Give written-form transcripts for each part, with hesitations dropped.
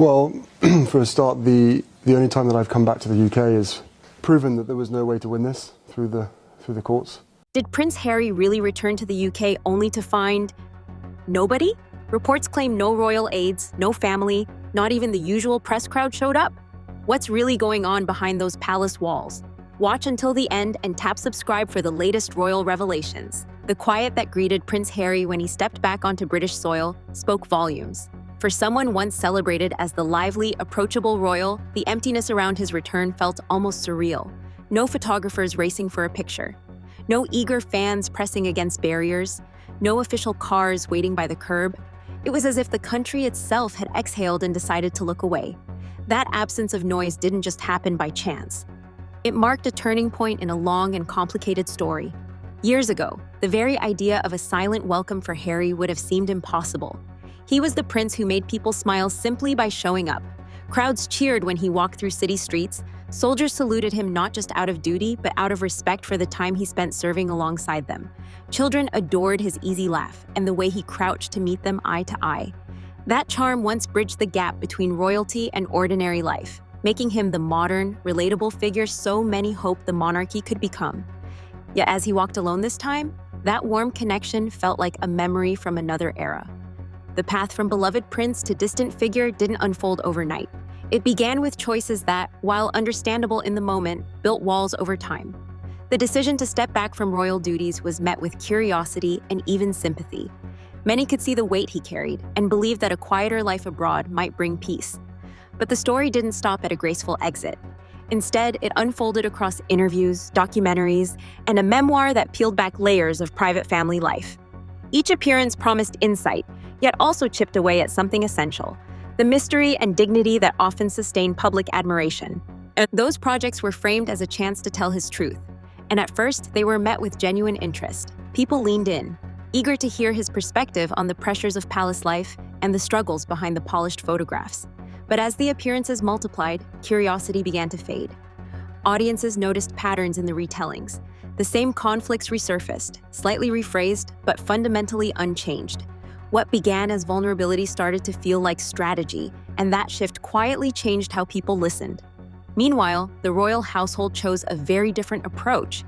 Well, for a start, the only time that I've come back to the UK is proven that there was no way to win this through the courts. Did Prince Harry really return to the UK only to find nobody? Reports claim no royal aides, no family, not even the usual press crowd showed up. What's really going on behind those palace walls? Watch until the end and tap subscribe for the latest royal revelations. The quiet that greeted Prince Harry when he stepped back onto British soil spoke volumes. For someone once celebrated as the lively, approachable royal, the emptiness around his return felt almost surreal. No photographers racing for a picture. No eager fans pressing against barriers. No official cars waiting by the curb. It was as if the country itself had exhaled and decided to look away. That absence of noise didn't just happen by chance. It marked a turning point in a long and complicated story. Years ago, the very idea of a silent welcome for Harry would have seemed impossible. He was the prince who made people smile simply by showing up. Crowds cheered when he walked through city streets. Soldiers saluted him not just out of duty, but out of respect for the time he spent serving alongside them. Children adored his easy laugh and the way he crouched to meet them eye to eye. That charm once bridged the gap between royalty and ordinary life, making him the modern, relatable figure so many hoped the monarchy could become. Yet as he walked alone this time, that warm connection felt like a memory from another era. The path from beloved prince to distant figure didn't unfold overnight. It began with choices that, while understandable in the moment, built walls over time. The decision to step back from royal duties was met with curiosity and even sympathy. Many could see the weight he carried and believed that a quieter life abroad might bring peace. But the story didn't stop at a graceful exit. Instead, it unfolded across interviews, documentaries, and a memoir that peeled back layers of private family life. Each appearance promised insight, yet also chipped away at something essential: the mystery and dignity that often sustain public admiration. And those projects were framed as a chance to tell his truth. And at first, they were met with genuine interest. People leaned in, eager to hear his perspective on the pressures of palace life and the struggles behind the polished photographs. But as the appearances multiplied, curiosity began to fade. Audiences noticed patterns in the retellings. The same conflicts resurfaced, slightly rephrased, but fundamentally unchanged. What began as vulnerability started to feel like strategy, and that shift quietly changed how people listened. Meanwhile, the royal household chose a very different approach.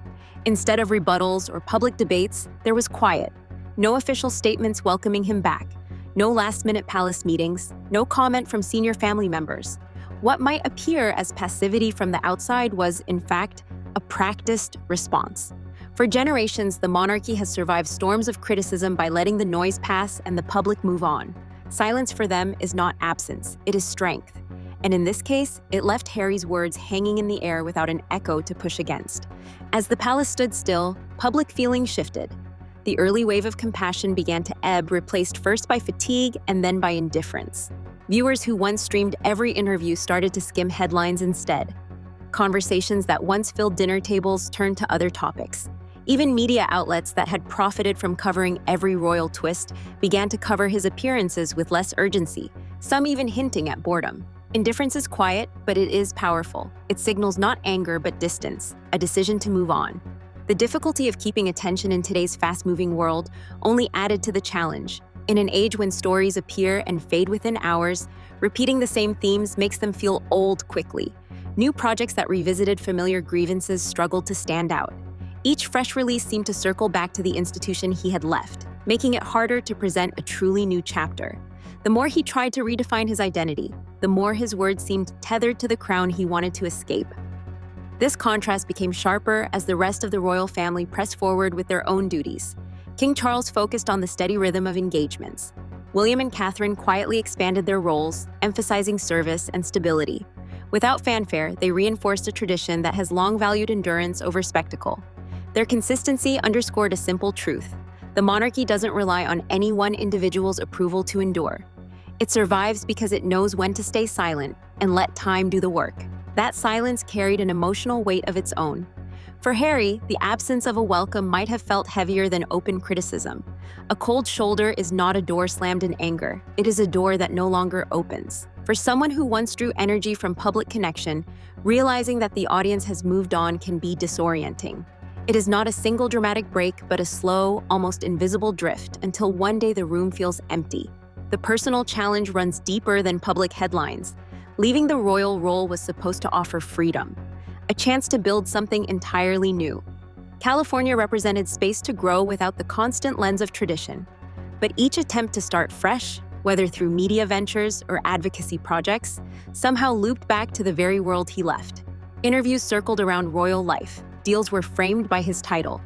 Instead of rebuttals or public debates, there was quiet. No official statements welcoming him back. No last-minute palace meetings. No comment from senior family members. What might appear as passivity from the outside was, in fact, a practiced response. For generations, the monarchy has survived storms of criticism by letting the noise pass and the public move on. Silence for them is not absence, it is strength. And in this case, it left Harry's words hanging in the air without an echo to push against. As the palace stood still, public feeling shifted. The early wave of compassion began to ebb, replaced first by fatigue and then by indifference. Viewers who once streamed every interview started to skim headlines instead. Conversations that once filled dinner tables turned to other topics. Even media outlets that had profited from covering every royal twist began to cover his appearances with less urgency, some even hinting at boredom. Indifference is quiet, but it is powerful. It signals not anger but distance, a decision to move on. The difficulty of keeping attention in today's fast-moving world only added to the challenge. In an age when stories appear and fade within hours, repeating the same themes makes them feel old quickly. New projects that revisited familiar grievances struggled to stand out. Each fresh release seemed to circle back to the institution he had left, making it harder to present a truly new chapter. The more he tried to redefine his identity, the more his words seemed tethered to the crown he wanted to escape. This contrast became sharper as the rest of the royal family pressed forward with their own duties. King Charles focused on the steady rhythm of engagements. William and Catherine quietly expanded their roles, emphasizing service and stability. Without fanfare, they reinforced a tradition that has long valued endurance over spectacle. Their consistency underscored a simple truth: the monarchy doesn't rely on any one individual's approval to endure. It survives because it knows when to stay silent and let time do the work. That silence carried an emotional weight of its own. For Harry, the absence of a welcome might have felt heavier than open criticism. A cold shoulder is not a door slammed in anger. It is a door that no longer opens. For someone who once drew energy from public connection, realizing that the audience has moved on can be disorienting. It is not a single dramatic break, but a slow, almost invisible drift until one day the room feels empty. the personal challenge runs deeper than public headlines. Leaving the royal role was supposed to offer freedom, a chance to build something entirely new. California represented space to grow without the constant lens of tradition. But each attempt to start fresh, whether through media ventures or advocacy projects, somehow looped back to the very world he left. Interviews circled around royal life, deals were framed by his title.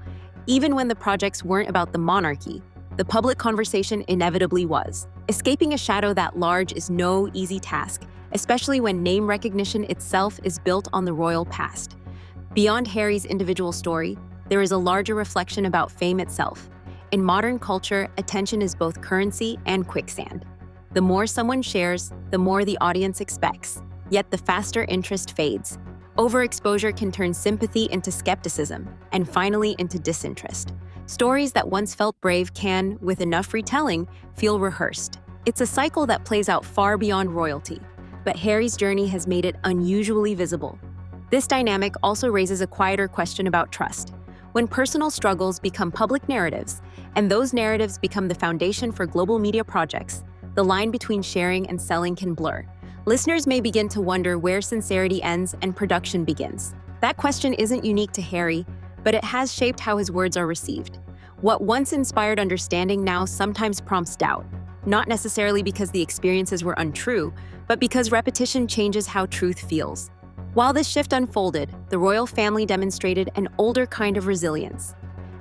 Even when the projects weren't about the monarchy, the public conversation inevitably was. Escaping a shadow that large is no easy task, especially when name recognition itself is built on the royal past. Beyond Harry's individual story, there is a larger reflection about fame itself. In modern culture, attention is both currency and quicksand. The more someone shares, the more the audience expects, yet the faster interest fades. Overexposure can turn sympathy into skepticism, and finally into disinterest. Stories that once felt brave can, with enough retelling, feel rehearsed. It's a cycle that plays out far beyond royalty, but Harry's journey has made it unusually visible. This dynamic also raises a quieter question about trust. When personal struggles become public narratives, and those narratives become the foundation for global media projects, the line between sharing and selling can blur. Listeners may begin to wonder where sincerity ends and production begins. That question isn't unique to Harry, but it has shaped how his words are received. What once inspired understanding now sometimes prompts doubt, not necessarily because the experiences were untrue, but because repetition changes how truth feels. While this shift unfolded, the royal family demonstrated an older kind of resilience.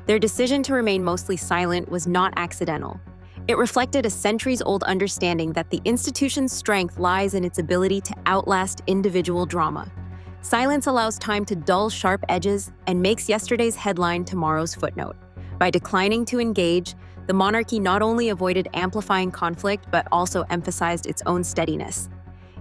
Their decision to remain mostly silent was not accidental. It reflected a centuries-old understanding that the institution's strength lies in its ability to outlast individual drama. Silence allows time to dull sharp edges and makes yesterday's headline tomorrow's footnote. By declining to engage, the monarchy not only avoided amplifying conflict but also emphasized its own steadiness.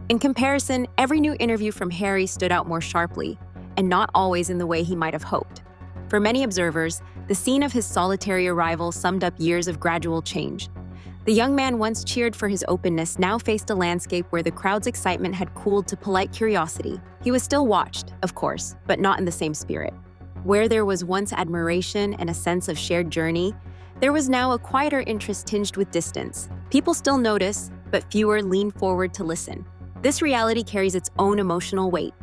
In comparison, every new interview from Harry stood out more sharply, and not always in the way he might have hoped. For many observers, the scene of his solitary arrival summed up years of gradual change. The young man once cheered for his openness now faced a landscape where the crowd's excitement had cooled to polite curiosity. He was still watched, of course, but not in the same spirit. Where there was once admiration and a sense of shared journey, there was now a quieter interest tinged with distance. People still notice, but fewer lean forward to listen. This reality carries its own emotional weight.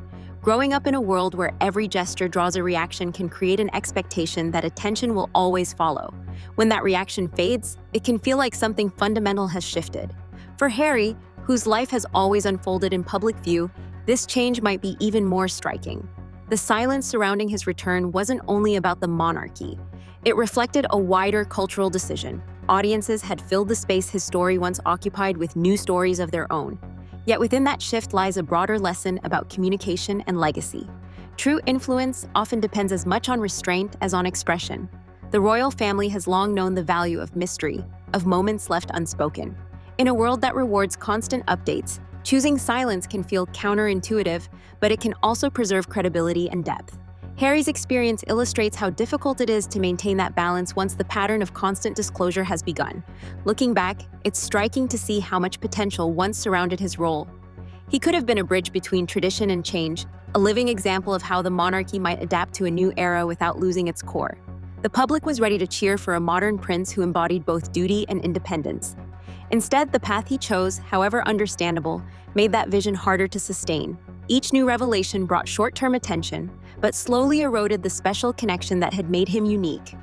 Growing up in a world where every gesture draws a reaction can create an expectation that attention will always follow. When that reaction fades, it can feel like something fundamental has shifted. For Harry, whose life has always unfolded in public view, this change might be even more striking. The silence surrounding his return wasn't only about the monarchy. It reflected a wider cultural decision. Audiences had filled the space his story once occupied with new stories of their own. Yet within that shift lies a broader lesson about communication and legacy. True influence often depends as much on restraint as on expression. The royal family has long known the value of mystery, of moments left unspoken. In a world that rewards constant updates, choosing silence can feel counterintuitive, but it can also preserve credibility and depth. Harry's experience illustrates how difficult it is to maintain that balance once the pattern of constant disclosure has begun. Looking back, it's striking to see how much potential once surrounded his role. He could have been a bridge between tradition and change, a living example of how the monarchy might adapt to a new era without losing its core. The public was ready to cheer for a modern prince who embodied both duty and independence. Instead, the path he chose, however understandable, made that vision harder to sustain. Each new revelation brought short-term attention, but slowly eroded the special connection that had made him unique.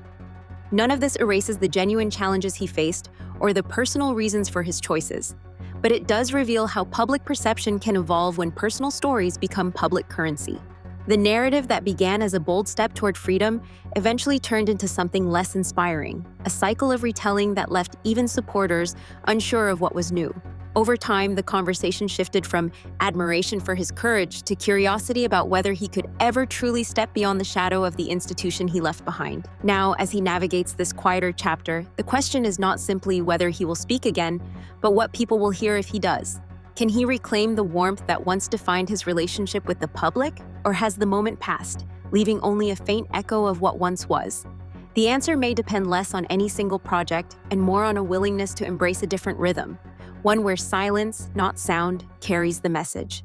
None of this erases the genuine challenges he faced or the personal reasons for his choices, but it does reveal how public perception can evolve when personal stories become public currency. The narrative that began as a bold step toward freedom eventually turned into something less inspiring, a cycle of retelling that left even supporters unsure of what was new. Over time, the conversation shifted from admiration for his courage to curiosity about whether he could ever truly step beyond the shadow of the institution he left behind. Now, as he navigates this quieter chapter, the question is not simply whether he will speak again, but what people will hear if he does. Can he reclaim the warmth that once defined his relationship with the public, or has the moment passed, leaving only a faint echo of what once was? The answer may depend less on any single project and more on a willingness to embrace a different rhythm, one where silence, not sound, carries the message.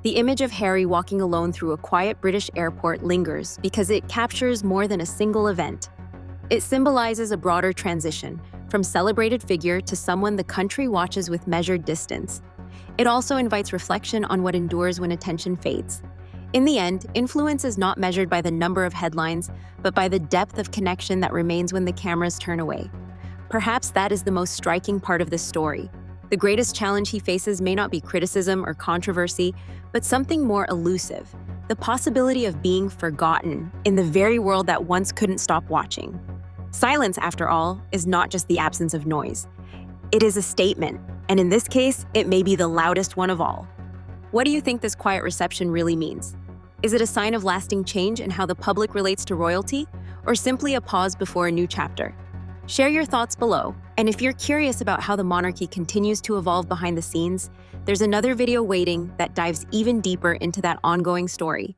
The image of Harry walking alone through a quiet British airport lingers because it captures more than a single event. It symbolizes a broader transition, from celebrated figure to someone the country watches with measured distance. It also invites reflection on what endures when attention fades. In the end, influence is not measured by the number of headlines, but by the depth of connection that remains when the cameras turn away. Perhaps that is the most striking part of this story. The greatest challenge he faces may not be criticism or controversy, but something more elusive: the possibility of being forgotten in the very world that once couldn't stop watching. Silence, after all, is not just the absence of noise. It is a statement, and in this case, it may be the loudest one of all. What do you think this quiet reception really means? Is it a sign of lasting change in how the public relates to royalty, or simply a pause before a new chapter? Share your thoughts below, and if you're curious about how the monarchy continues to evolve behind the scenes, there's another video waiting that dives even deeper into that ongoing story.